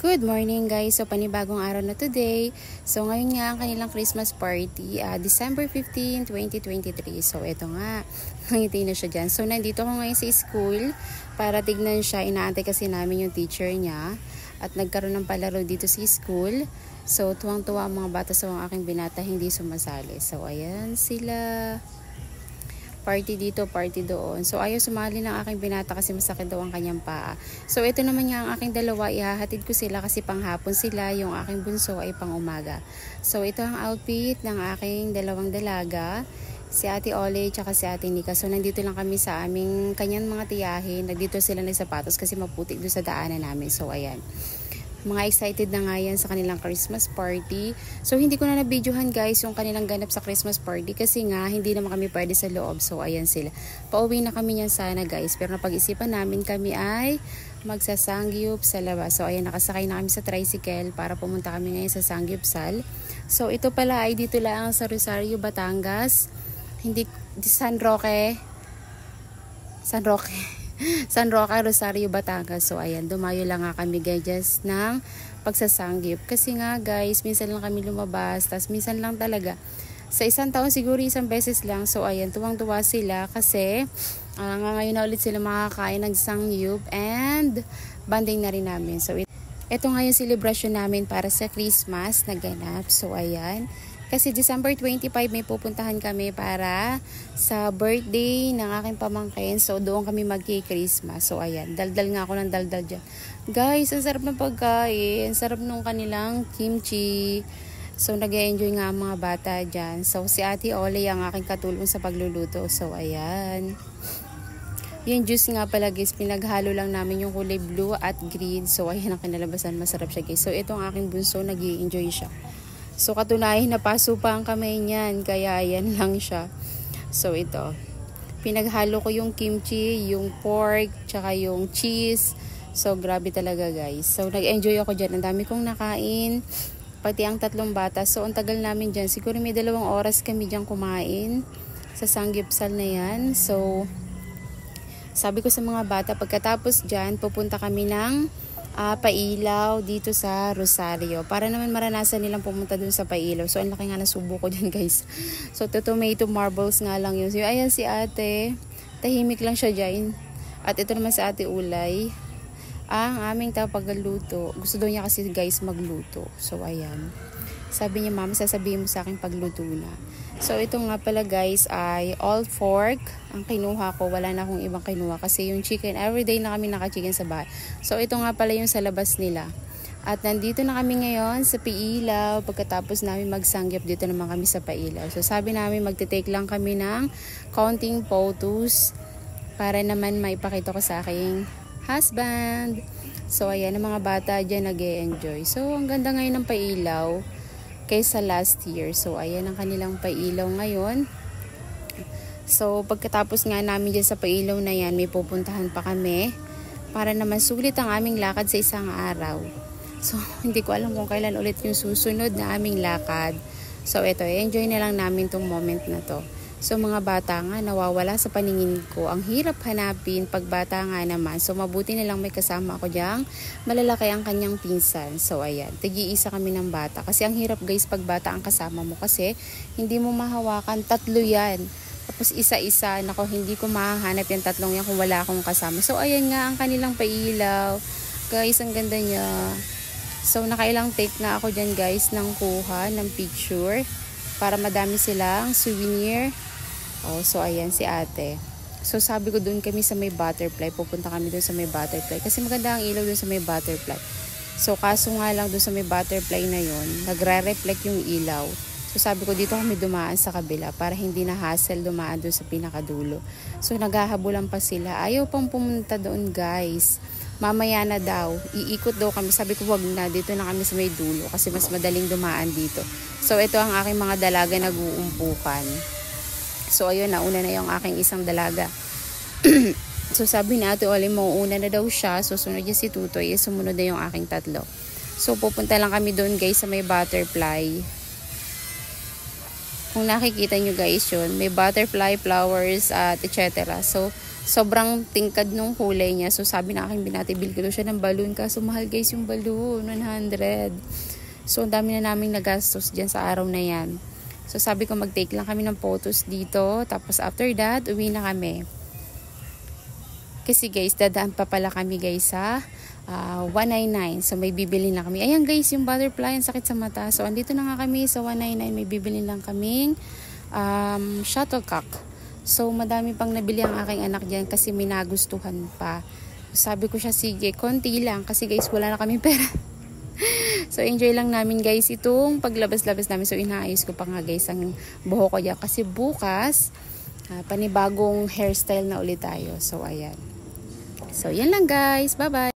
Good morning guys! So panibagong araw na today. So ngayon nga ang kanilang Christmas party, December 15, 2023. So ito nga, nangiti na siya dyan. So nandito ko ngayon sa school para tignan siya. Inaantay kasi namin yung teacher niya. At nagkaroon ng palaro dito sa school. So tuwang-tuwa ang mga bata sa aking binata hindi sumasali. So ayan sila. Party dito, party doon. So ayaw sumali ng aking binata kasi masakit daw ang kanyang paa. So ito naman nga ang aking dalawa, ihahatid ko sila kasi panghapon sila, yung aking bunso ay pang umaga. So ito ang outfit ng aking dalawang dalaga, si Ate Ole at si Ate Nika. So nandito lang kami sa aming kanyang mga tiyahin. Nandito sila ng sapatos kasi maputik doon sa daanan namin. So ayan. Mga excited na nga yan sa kanilang Christmas party. So hindi ko na na-videohan guys yung kanilang ganap sa Christmas party kasi nga hindi naman kami pwede sa loob. So ayan sila. Pauwi na kami niyan sana guys. Pero napag-isipan namin kami ay magsasangyup sa labas. So ayan, nakasakay na kami sa tricycle para pumunta kami ngayon sa Sangyupsal. So ito pala ay dito lang sa Rosario, Batangas. Hindi San Roque, Rosario, Batangas. So ayan, dumayo lang nga kami guys ng pagsasanggip. Kasi nga guys, minsan lang kami lumabas. Tas minsan lang talaga. Sa isang taon siguro isang beses lang. So ayan, tuwang-tuwa sila kasi ngayon na ulit sila makakain ng sangyup and banding na rin namin. So ito nga yung celebration namin para sa Christmas na ganap. So ayan. Kasi December 25 may pupuntahan kami para sa birthday ng aking pamangkin. So doon kami magki-Christmas. So ayan, daldal nga ako ng daldal dyan. Guys, ang sarap ng pagkain. Ang sarap nung kanilang kimchi. So nag-enjoy nga ang mga bata dyan. So si Ate Ole ang aking katulong sa pagluluto. So ayan. Yung juice nga pala guys, pinaghalo lang namin yung kulay blue at green. So ayan ang kinalabasan, masarap siya guys. So ito ang aking bunso, nag-i-enjoy siya. So katunayan napaso pa ang kamay niyan, kaya ayan lang siya. So ito, pinaghalo ko yung kimchi, yung pork, tsaka yung cheese. So grabe talaga guys. So nag-enjoy ako dyan, ang dami kong nakain, pati ang tatlong bata. So ang tagal namin dyan, siguro may 2 oras kami dyan kumain sa Sangyupsal na yan. So sabi ko sa mga bata, pagkatapos dyan, pupunta kami ng Pailaw dito sa Rosario para naman maranasan nilang pumunta dun sa Pailaw. So ang laki nga nasubo ko dyan guys. So tomato marbles nga lang yun. So ayan si ate, tahimik lang siya dyan. At ito naman si Ate Ulay, ang aming tapagluto. Gusto daw niya kasi guys magluto. So ayan, sabi niya, mama sasabihin mo sa akin pagluto na. So ito nga pala guys ay all pork ang kinuha ko. Wala na akong ibang kinuha kasi yung chicken, everyday na kami naka-chicken sa bahay. So ito nga pala yung sa labas nila. At nandito na kami ngayon sa Pailaw. Pagkatapos namin magsangyap, dito naman kami sa Pailaw. So sabi namin magte-take lang kami ng counting photos para naman maipakita ko sa aking husband. So ayan, ang mga bata dyan nag-e-enjoy. So ang ganda ngayon ng Pailaw kaysa last year. So ayan ang kanilang Pailaw ngayon. So pagkatapos nga namin dyan sa Pailaw na yan, may pupuntahan pa kami para naman sulit ang aming lakad sa isang araw. So hindi ko alam kung kailan ulit yung susunod na aming lakad. So ito, enjoy na lang namin tong moment na to. So mga bata nga nawawala sa paningin ko. Ang hirap hanapin pag bata nga naman. So mabuti na lang may kasama ako diyang malalaki ang kanyang pinsan. So ayan, tigi-isa kami ng bata. Kasi ang hirap guys pag bata ang kasama mo kasi hindi mo mahawakan, 3 yan. Tapos isa-isa, nako hindi ko mahahanap yung 3 yan kung wala akong kasama. So ayan nga ang kanilang Pailaw. Guys, ang ganda niya. So nakailang take na ako dyan guys ng kuha ng picture para madami silang souvenir. Oh, so ayan si ate. So sabi ko doon kami sa may butterfly, pupunta kami doon sa may butterfly kasi maganda ang ilaw doon sa may butterfly. So kaso nga lang doon sa may butterfly na yon, nagre-reflect yung ilaw. So sabi ko dito kami dumaan sa kabila para hindi na hassle dumaan doon sa pinakadulo. So naghahabulan pa sila. Ayaw pang pumunta doon guys. Mamaya na daw, iikot daw kami. Sabi ko wag na, dito na kami sa may dulo kasi mas madaling dumaan dito. So ito ang aking mga dalaga nag-uumpukan. So ayun, nauna na yung aking isang dalaga. So sabi ni Ate Oli, mauuna na daw siya. Susunod niya si Tutoy, sumunod na yung aking 3. So pupunta lang kami doon guys sa may butterfly. Kung nakikita nyo guys yun, may butterfly, flowers at etc. So sobrang tingkad nung kulay niya. So sabi na aking binati, bil ko siya ng balloon. Kaso mahal guys yung balloon, 100. So ang dami na naming nagastos dyan sa araw na yan. So sabi ko mag-take lang kami ng photos dito. Tapos after that, uwi na kami. Kasi guys, dadaan pa pala kami guys sa 199. So may bibili lang kami. Ayan guys, yung butterfly, ang sakit sa mata. So andito na nga kami sa 199. May bibili lang kaming shuttlecock. So madami pang nabili ang aking anak dyan kasi may nagustuhan pa. Sabi ko siya, sige, konti lang. Kasi guys, wala na kami pera. So enjoy lang namin guys itong paglabas-labas namin. So inaayos ko pa nga guys ang buhok ko dyan. Kasi bukas, panibagong hairstyle na ulit tayo. So ayan. So yan lang guys. Bye-bye.